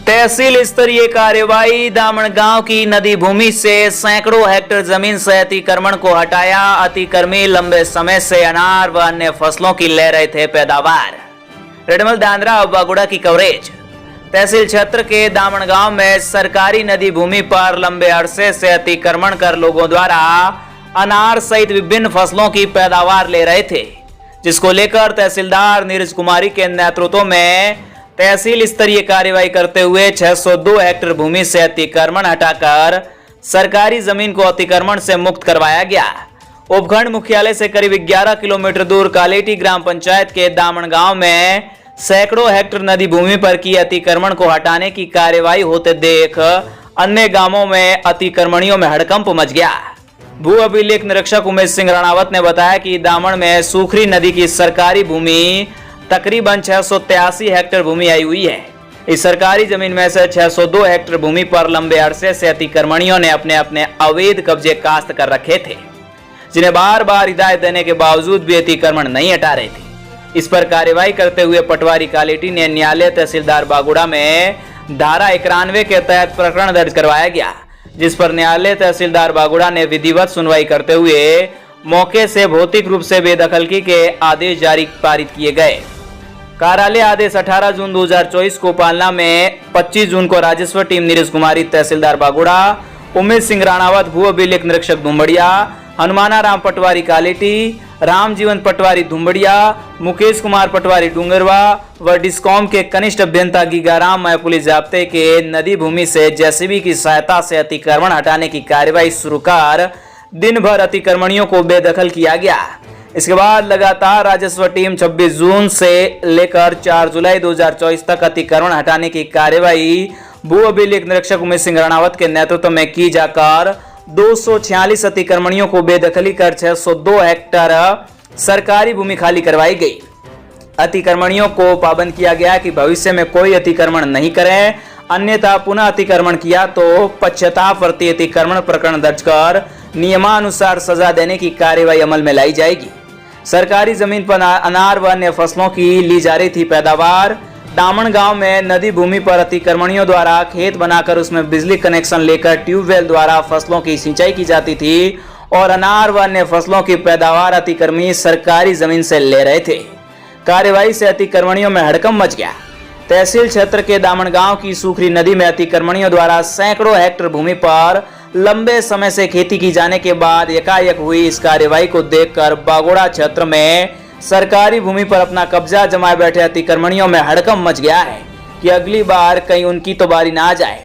तहसील स्तरीय कार्यवाही। दामन गांव की नदी भूमि से सैकड़ों हेक्टेयर जमीन से अतिक्रमण को हटाया। अतिक्रमी लंबे समय से अनार व अन्य फसलों की ले रहे थे पैदावार। रेडमल दांद्रा और बागुड़ा की कवरेज। तहसील क्षेत्र के दामन गांव में सरकारी नदी भूमि पर लंबे अरसे से अतिक्रमण कर लोगों द्वारा अनार सहित विभिन्न फसलों की पैदावार ले रहे थे, जिसको लेकर तहसीलदार नीरज कुमारी के नेतृत्व में तहसील स्तरीय कार्यवाही करते हुए 602 हेक्टेयर भूमि से अतिक्रमण हटाकर सरकारी जमीन को अतिक्रमण से मुक्त करवाया गया। उपखंड मुख्यालय से करीब 11 किलोमीटर दूर कालेटी ग्राम पंचायत के दामन गांव में सैकड़ों हेक्टेयर नदी भूमि पर की अतिक्रमण को हटाने की कार्यवाही होते देख अन्य गांवों में अतिक्रमणियों में हड़कंप मच गया। भू अभिलेख निरीक्षक उमेश सिंह राणावत ने बताया कि दामन में सूखरी नदी की सरकारी भूमि तकरीबन 683 हेक्टेयर भूमि आई हुई है। इस सरकारी जमीन में से 602 हेक्टेयर भूमि पर लंबे अरसे से अतिक्रमणियों ने अपने अपने अवैध कब्जे कास्त कर रखे थे, जिन्हें बार बार हिदायत देने के बावजूद भी अतिक्रमण नहीं हटा रहे थे। इस पर कार्यवाही करते हुए पटवारी कालेटी ने न्यायालय तहसीलदार बागुड़ा में धारा 91 के तहत प्रकरण दर्ज करवाया गया, जिस पर न्यायालय तहसीलदार बागुड़ा ने विधिवत सुनवाई करते हुए मौके से भौतिक रूप से बेदखलगी के आदेश जारी पारित किए गए। कार्यालय आदेश 18 जून 2024 को पालना में 25 जून को राजस्व टीम नीरज कुमारी तहसीलदार बागुड़ा, उमेश सिंह राणावत भू अभिलेख निरीक्षक धुम्बड़िया, हनुमाना राम पटवारी कालेटी, राम जीवन पटवारी धुम्बड़िया, मुकेश कुमार पटवारी डूंगरवा व डिस्कॉम के कनिष्ठ अभियंता गीगाराम मय पुलिस जाब्ते के नदी भूमि से जेसीबी की सहायता से अतिक्रमण हटाने की कार्यवाही शुरू कर दिन भर अतिक्रमणियों को बेदखल किया गया। इसके बाद लगातार राजस्व टीम 26 जून से लेकर 4 जुलाई 2024 तक अतिक्रमण हटाने की कार्यवाही भू अभिलेख निरीक्षक उमेश सिंह राणावत के नेतृत्व में की जाकर 246 अतिक्रमणियों को बेदखली कर 602 हेक्टेयर सरकारी भूमि खाली करवाई गई। अतिक्रमणियों को पाबंद किया गया कि भविष्य में कोई अतिक्रमण नहीं करें, अन्यथा पुनः अतिक्रमण किया तो पश्चाताप प्रति अतिक्रमण प्रकरण दर्ज कर नियमानुसार सजा देने की कार्यवाही अमल में लाई जाएगी। सरकारी जमीन पर अनार व अन्य फसलों की ली जा रही थी पैदावार। दामन गांव में नदी भूमि पर अतिक्रमणियों द्वारा खेत बनाकर उसमें बिजली कनेक्शन लेकर ट्यूबवेल द्वारा फसलों की सिंचाई की जाती थी और अनार व अन्य फसलों की पैदावार अतिक्रमी सरकारी जमीन से ले रहे थे। कार्यवाही से अतिक्रमणियों में हड़कंप मच गया। तहसील क्षेत्र के दामन गांव की सूखरी नदी में अतिक्रमणियों द्वारा सैकड़ों हेक्टेयर भूमि पर लंबे समय से खेती की जाने के बाद एकाएक हुई इस कार्यवाही को देखकर बागोड़ा क्षेत्र में सरकारी भूमि पर अपना कब्जा जमाए बैठे अतिक्रमणियों में हड़कंप मच गया है कि अगली बार कहीं उनकी तो बारी ना आ जाए।